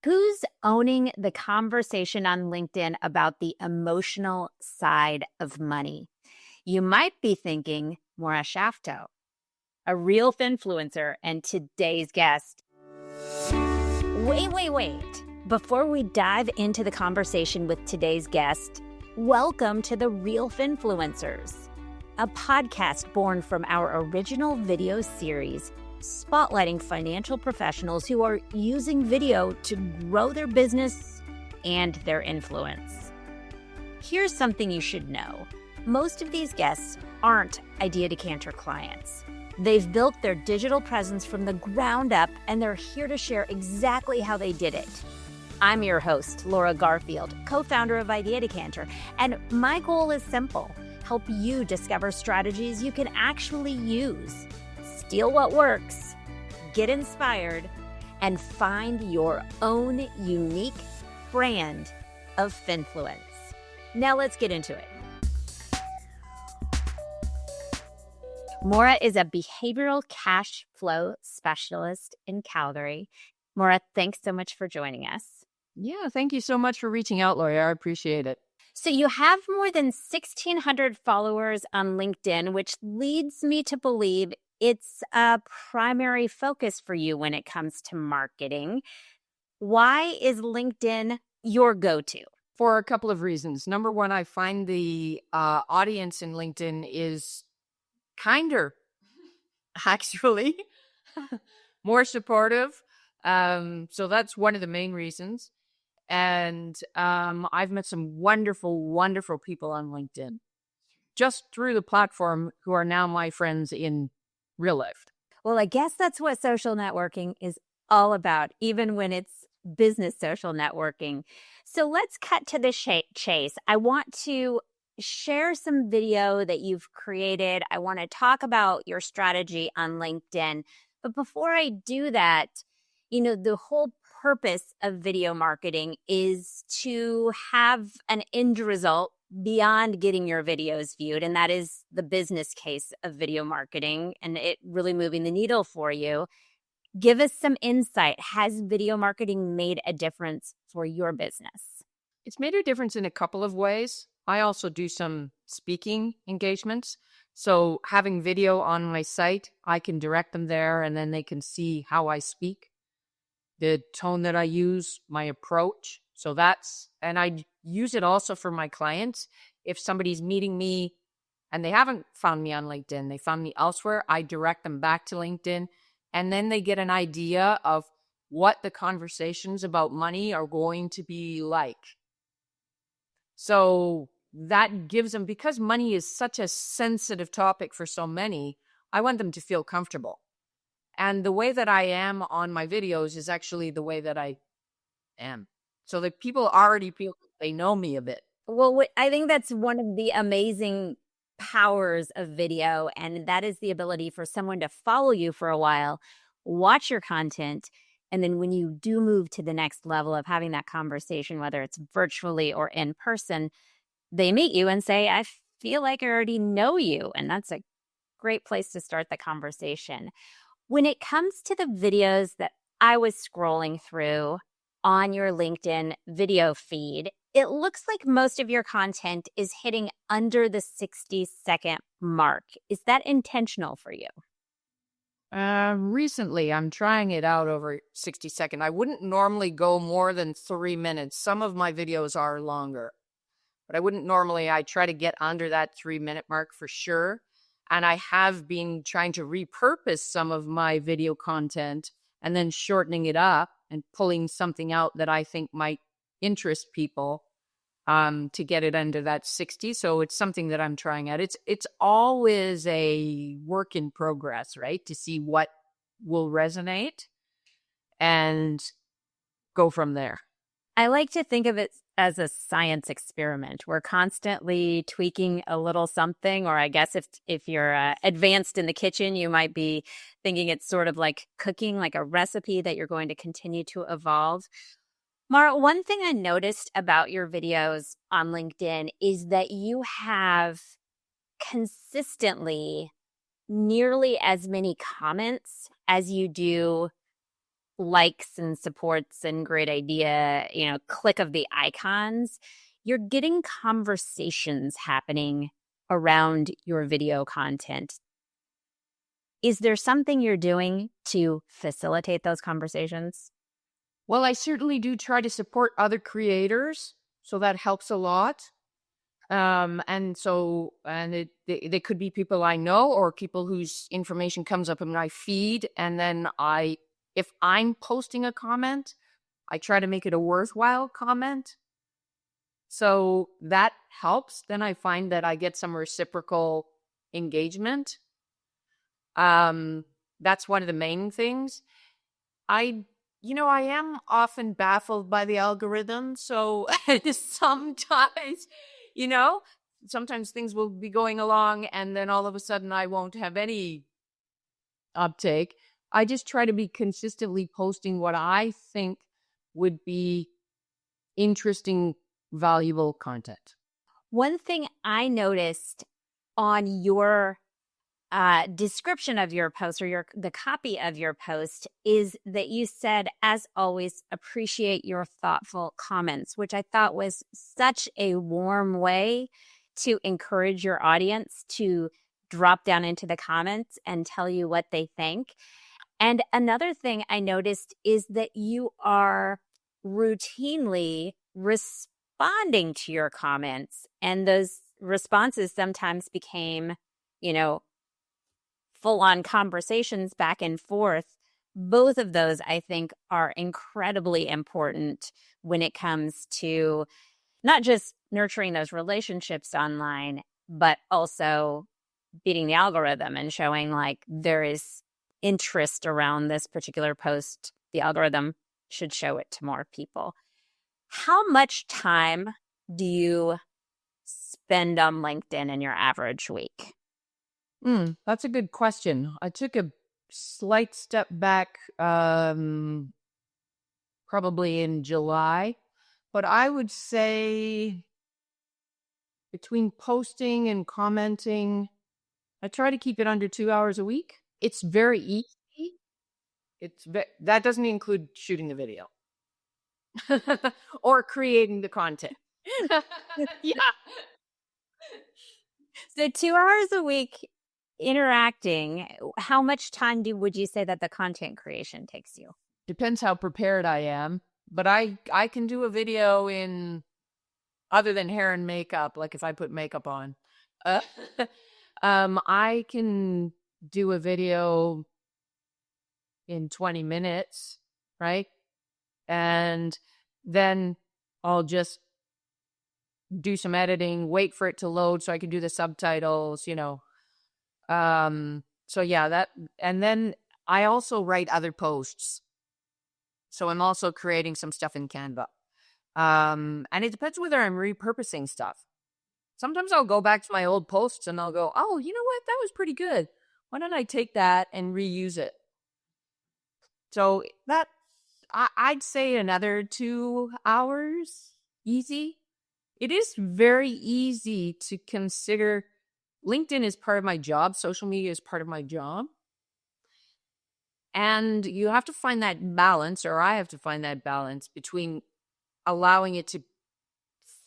Who's owning the conversation on LinkedIn about the emotional side of money? You might be thinking Maura Shaftoe, a real influencer, and today's guest. Wait. Before we dive into the conversation with today's guest, welcome to the Real Finfluencers, a podcast born from our original video series spotlighting financial professionals who are using video to grow their business and their influence. Here's something you should know. Most of these guests aren't Idea Decanter clients. They've built their digital presence from the ground up, and they're here to share exactly how they did it. I'm your host, Laura Garfield, co-founder of Idea Decanter, and my goal is simple: help you discover strategies you can actually use. Steal what works, get inspired, and find your own unique brand of finfluence. Now let's get into it. Maura is a behavioral cash flow specialist in Calgary. Maura, thanks so much for joining us. Yeah, thank you so much for reaching out, Laura. I appreciate it. So you have more than 1,600 followers on LinkedIn, which leads me to believe it's a primary focus for you when it comes to marketing. Why is LinkedIn your go-to? For a couple of reasons. Number one, I find the audience in LinkedIn is kinder, actually, more supportive. So that's one of the main reasons. And I've met some wonderful people on LinkedIn just through the platform who are now my friends in real life. Well, I guess that's what social networking is all about, even when it's business social networking. So let's cut to the chase. I want to share some video that you've created. I want to talk about your strategy on LinkedIn. But before I do that, the whole purpose of video marketing is to have an end result beyond getting your videos viewed. And that is the business case of video marketing and it really moving the needle for you. Give us some insight. Has video marketing made a difference for your business? It's made a difference in a couple of ways. I also do some speaking engagements. So having video on my site, I can direct them there and then they can see how I speak, the tone that I use, my approach. So and I use it also for my clients. If somebody's meeting me and they haven't found me on LinkedIn, they found me elsewhere, I direct them back to LinkedIn. And then they get an idea of what the conversations about money are going to be like. So that gives them, because money is such a sensitive topic for so many, I want them to feel comfortable. And the way that I am on my videos is actually the way that I am. So that people already feel they know me a bit. Well, I think that's one of the amazing powers of video, and that is the ability for someone to follow you for a while, watch your content, and then when you do move to the next level of having that conversation, whether it's virtually or in person, they meet you and say, I feel like I already know you. And that's a great place to start the conversation. When it comes to the videos that I was scrolling through on your LinkedIn video feed, it looks like most of your content is hitting under the 60-second mark. Is that intentional for you? Recently, I'm trying it out over 60 seconds. I wouldn't normally go more than 3 minutes. Some of my videos are longer, but I wouldn't normally. I try to get under that 3-minute mark for sure. And I have been trying to repurpose some of my video content and then shortening it up and pulling something out that I think might interest people to get it under that 60. So it's something that I'm trying out. It's always a work in progress, right? To see what will resonate and go from there. I like to think of it as a science experiment. We're constantly tweaking a little something, or I guess if you're advanced in the kitchen, you might be thinking it's sort of like cooking, like a recipe that you're going to continue to evolve. Maura, one thing I noticed about your videos on LinkedIn is that you have consistently nearly as many comments as you do likes and supports and great idea, click of the icons, you're getting conversations happening around your video content. Is there something you're doing to facilitate those conversations? Well, I certainly do try to support other creators, so that helps a lot. And they could be people I know or people whose information comes up in my feed. And then if I'm posting a comment, I try to make it a worthwhile comment. So that helps. Then I find that I get some reciprocal engagement. That's one of the main things. I am often baffled by the algorithm. So sometimes, sometimes things will be going along and then all of a sudden I won't have any uptake. I just try to be consistently posting what I think would be interesting, valuable content. One thing I noticed on your description of your post or the copy of your post is that you said, as always, appreciate your thoughtful comments, which I thought was such a warm way to encourage your audience to drop down into the comments and tell you what they think. And another thing I noticed is that you are routinely responding to your comments, and those responses sometimes became, full-on conversations back and forth. Both of those, I think, are incredibly important when it comes to not just nurturing those relationships online, but also beating the algorithm and showing like there is interest around this particular post. The algorithm should show it to more people. How much time do you spend on LinkedIn in your average week? That's a good question. I took a slight step back probably in July, but I would say between posting and commenting, I try to keep it under 2 hours a week. It's very easy. That doesn't include shooting the video or creating the content. Yeah. So 2 hours a week interacting, how much time would you say that the content creation takes you? Depends how prepared I am, but I can do a video in, other than hair and makeup, like if I put makeup on, I can do a video in 20 minutes, right? And then I'll just do some editing, wait for it to load so I can do the subtitles, So yeah, and then I also write other posts. So I'm also creating some stuff in Canva. And it depends whether I'm repurposing stuff. Sometimes I'll go back to my old posts and I'll go, oh, you know what? That was pretty good. Why don't I take that and reuse it? So I'd say another 2 hours, easy. It is very easy to consider. LinkedIn is part of my job. Social media is part of my job. And you have to find that balance, or I have to find that balance between allowing it to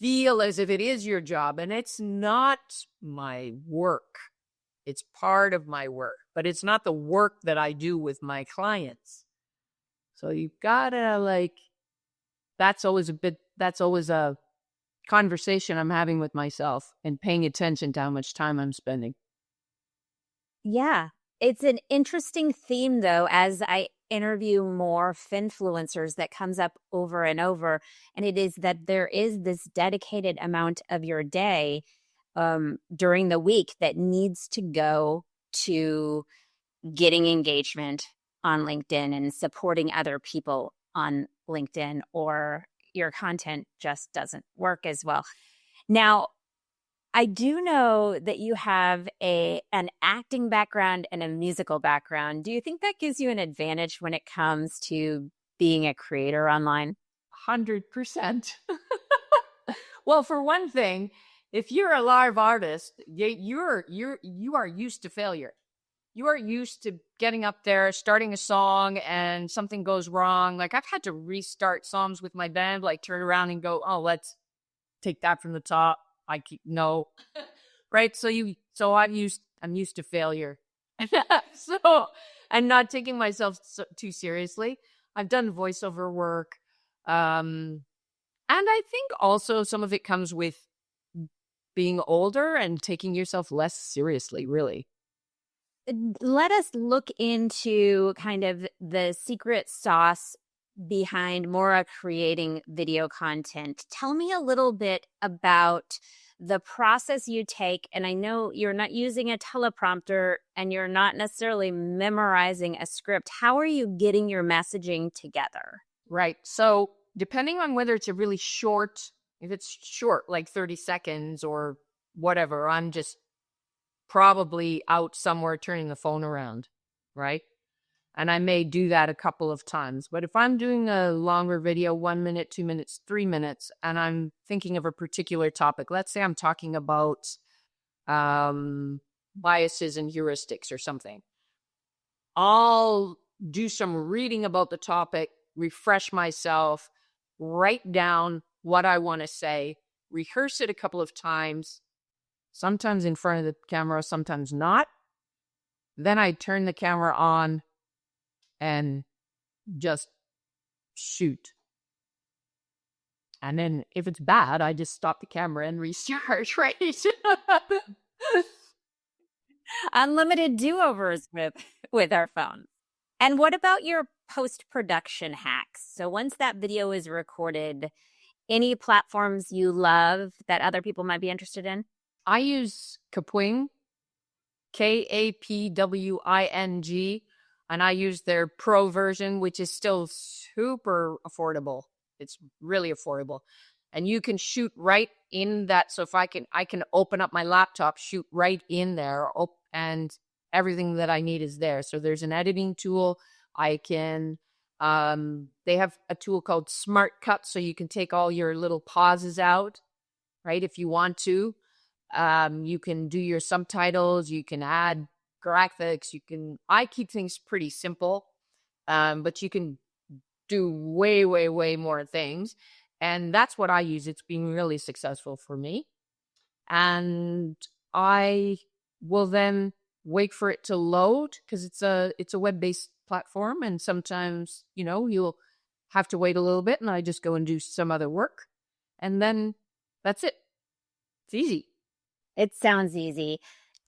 feel as if it is your job. And it's not my work. It's part of my work, but it's not the work that I do with my clients. So you've gotta that's always a conversation I'm having with myself and paying attention to how much time I'm spending. Yeah. It's an interesting theme, though, as I interview more finfluencers that comes up over and over. And it is that there is this dedicated amount of your day during the week that needs to go to getting engagement on LinkedIn and supporting other people on LinkedIn, or your content just doesn't work as well. Now, I do know that you have an acting background and a musical background. Do you think that gives you an advantage when it comes to being a creator online? 100%. Well, for one thing, if you're a live artist, you are used to failure. you are used to getting up there, starting a song, and something goes wrong. Like, I've had to restart songs with my band, like turn around and go, oh, let's take that from the top. No. Right. So I'm used to failure. So, and not taking myself too seriously. I've done voiceover work. And I think also some of it comes with being older and taking yourself less seriously, really. Let us look into kind of the secret sauce behind Maura creating video content. Tell me a little bit about the process you take. And I know you're not using a teleprompter and you're not necessarily memorizing a script. How are you getting your messaging together? Right. So depending on whether it's a really short, if it's short, like 30 seconds or whatever, I'm just probably out somewhere turning the phone around, right? And I may do that a couple of times. But if I'm doing a longer video, 1 minute, 2 minutes, 3 minutes, and I'm thinking of a particular topic, let's say I'm talking about biases and heuristics or something, I'll do some reading about the topic, refresh myself, write down what I want to say, rehearse it a couple of times, sometimes in front of the camera, sometimes not. Then I turn the camera on and just shoot. And then if it's bad, I just stop the camera and restart, right? Unlimited do-overs with our phone. And what about your post-production hacks? So once that video is recorded, any platforms you love that other people might be interested in? I use Kapwing, Kapwing, and I use their pro version, which is still super affordable. It's really affordable. And you can shoot right in that. So if I can open up my laptop, shoot right in there, and everything that I need is there. So there's an editing tool. I can, they have a tool called Smart Cut, so you can take all your little pauses out, right? If you want to. You can do your subtitles, you can add graphics, I keep things pretty simple, but you can do way, way, way more things. And that's what I use. It's been really successful for me. And I will then wait for it to load because it's a web-based platform. And sometimes, you'll have to wait a little bit and I just go and do some other work. And then that's it. It's easy. It sounds easy,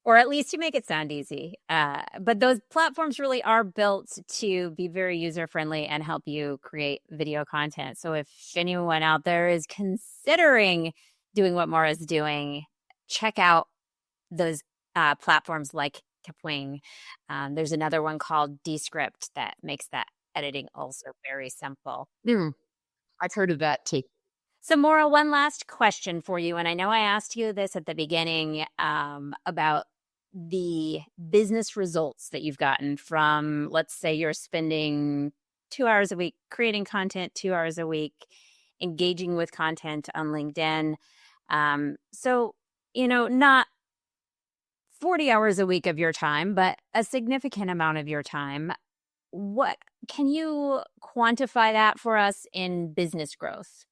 or at least you make it sound easy. But those platforms really are built to be very user-friendly and help you create video content. So if anyone out there is considering doing what Maura's doing, check out those platforms like Kapwing. There's another one called Descript that makes that editing also very simple. I've heard of that too. So, Maura, one last question for you. And I know I asked you this at the beginning about the business results that you've gotten from, let's say you're spending 2 hours a week creating content, 2 hours a week engaging with content on LinkedIn. So, not 40 hours a week of your time, but a significant amount of your time. What can you quantify that for us in business growth?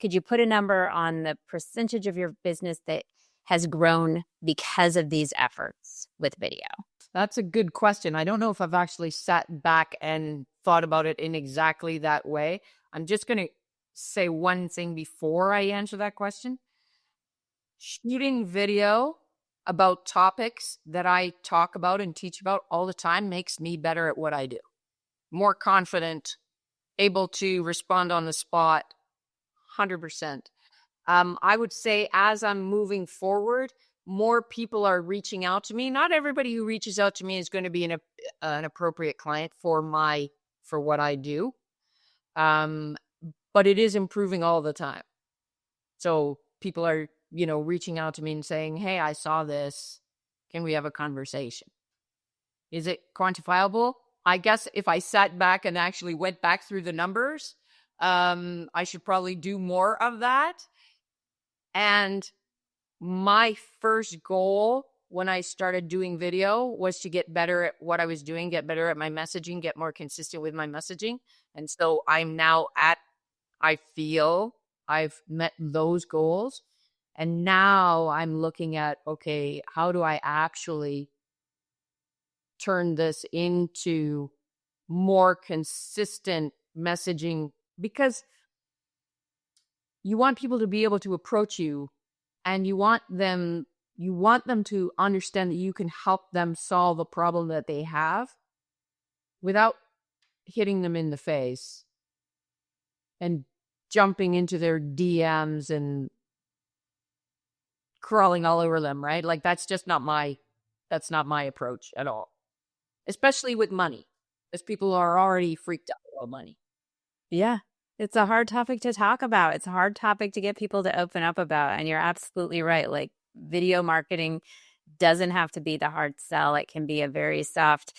Could you put a number on the percentage of your business that has grown because of these efforts with video? That's a good question. I don't know if I've actually sat back and thought about it in exactly that way. I'm just going to say one thing before I answer that question. Shooting video about topics that I talk about and teach about all the time makes me better at what I do. More confident, able to respond on the spot, 100%. I would say as I'm moving forward, more people are reaching out to me. Not everybody who reaches out to me is going to be an appropriate client for what I do. But it is improving all the time. So people are, reaching out to me and saying, hey, I saw this. Can we have a conversation? Is it quantifiable? I guess if I sat back and actually went back through the numbers, I should probably do more of that. And my first goal when I started doing video was to get better at what I was doing, get better at my messaging, get more consistent with my messaging. And so I'm now I feel I've met those goals. And now I'm looking at, okay, how do I actually turn this into more consistent messaging? Because you want people to be able to approach you, and you want them to understand that you can help them solve a problem that they have without hitting them in the face and jumping into their DMs and crawling all over them, right? Like that's not my approach at all. Especially with money, as people are already freaked out about money. Yeah. It's a hard topic to talk about. It's a hard topic to get people to open up about. And you're absolutely right. Like video marketing doesn't have to be the hard sell. It can be a very soft,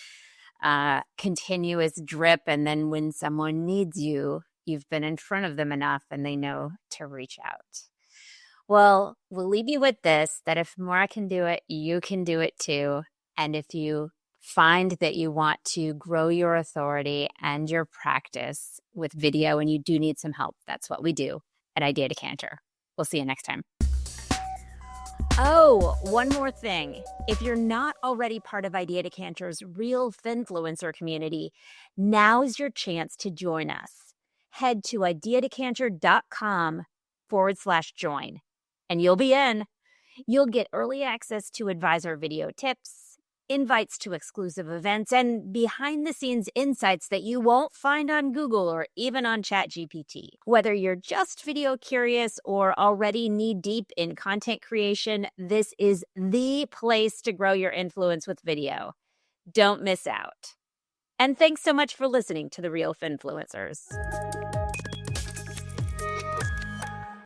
continuous drip. And then when someone needs you, you've been in front of them enough and they know to reach out. Well, we'll leave you with this, that if Maura can do it, you can do it too. And if you find that you want to grow your authority and your practice with video and you do need some help, that's what we do at Idea Decanter. We'll see you next time. Oh, one more thing. If you're not already part of Idea Decanter's Real Finfluencer community, now is your chance to join us. Head to ideadecanter.com/join and you'll be in. You'll get early access to advisor video tips, invites to exclusive events, and behind-the-scenes insights that you won't find on Google or even on ChatGPT. Whether you're just video curious or already knee-deep in content creation, this is the place to grow your influence with video. Don't miss out. And thanks so much for listening to The Real Finfluencers.